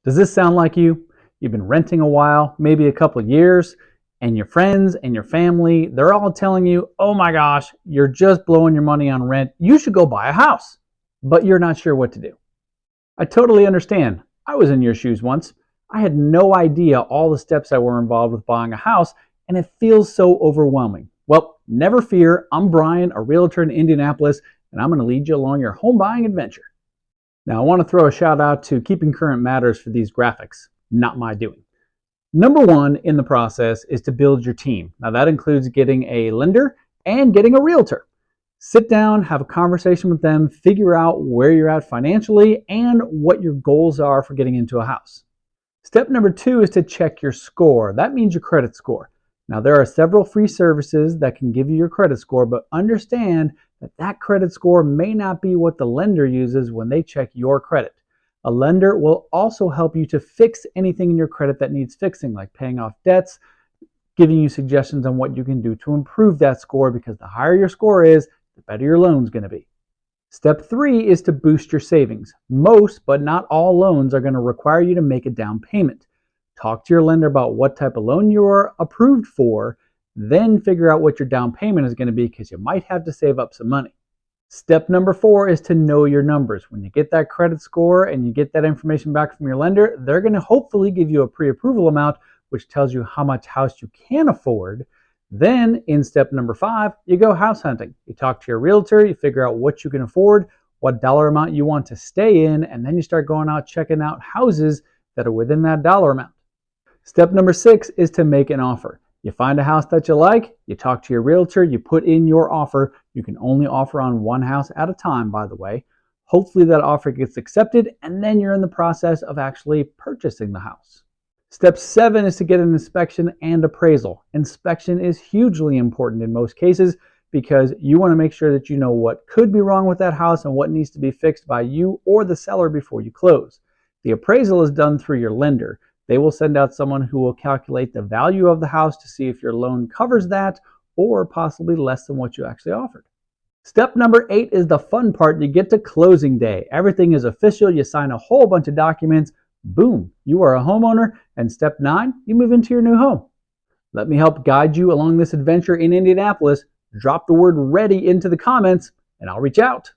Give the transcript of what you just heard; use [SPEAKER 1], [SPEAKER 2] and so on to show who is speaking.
[SPEAKER 1] Does this sound like you? You've been renting a while, maybe a couple of years, and your friends and your family, they're all telling you, oh my gosh, you're just blowing your money on rent. You should go buy a house. But you're not sure what to do. I totally understand. I was in your shoes once. I had no idea all the steps that were involved with buying a house, and it feels so overwhelming. Well, never fear. I'm Brian, a realtor in Indianapolis, and I'm going to lead you along your home buying adventure. Now, I want to throw a shout out to Keeping Current Matters for these graphics, not my doing. Number one in the process is to build your team. Now, that includes getting a lender and getting a realtor. Sit down, have a conversation with them, figure out where you're at financially and what your goals are for getting into a house. Step number two is to check your score. That means your credit score. Now, there are several free services that can give you your credit score, but understand that credit score may not be what the lender uses when they check your credit. A lender will also help you to fix anything in your credit that needs fixing, like paying off debts, giving you suggestions on what you can do to improve that score, because the higher your score is, the better your loan's going to be. Step three is to boost your savings. Most, but not all loans are going to require you to make a down payment. Talk to your lender about what type of loan you are approved for, then figure out what your down payment is going to be, because you might have to save up some money. Step number four is to know your numbers. When you get that credit score and you get that information back from your lender, they're going to hopefully give you a pre-approval amount, which tells you how much house you can afford. Then in step number five, you go house hunting. You talk to your realtor, you figure out what you can afford, what dollar amount you want to stay in, and then you start going out checking out houses that are within that dollar amount. Step number six is to make an offer. You find a house that you like, you talk to your realtor, you put in your offer. You can only offer on one house at a time, by the way. Hopefully that offer gets accepted, and then you're in the process of actually purchasing the house. Step seven is to get an inspection and appraisal. Inspection is hugely important in most cases because you want to make sure that you know what could be wrong with that house and what needs to be fixed by you or the seller before you close. The appraisal is done through your lender. They will send out someone who will calculate the value of the house to see if your loan covers that or possibly less than what you actually offered. Step number 8 is the fun part. You get to closing day. Everything is official. You sign a whole bunch of documents. Boom, you are a homeowner. And step 9, you move into your new home. Let me help guide you along this adventure in Indianapolis. Drop the word ready into the comments and I'll reach out.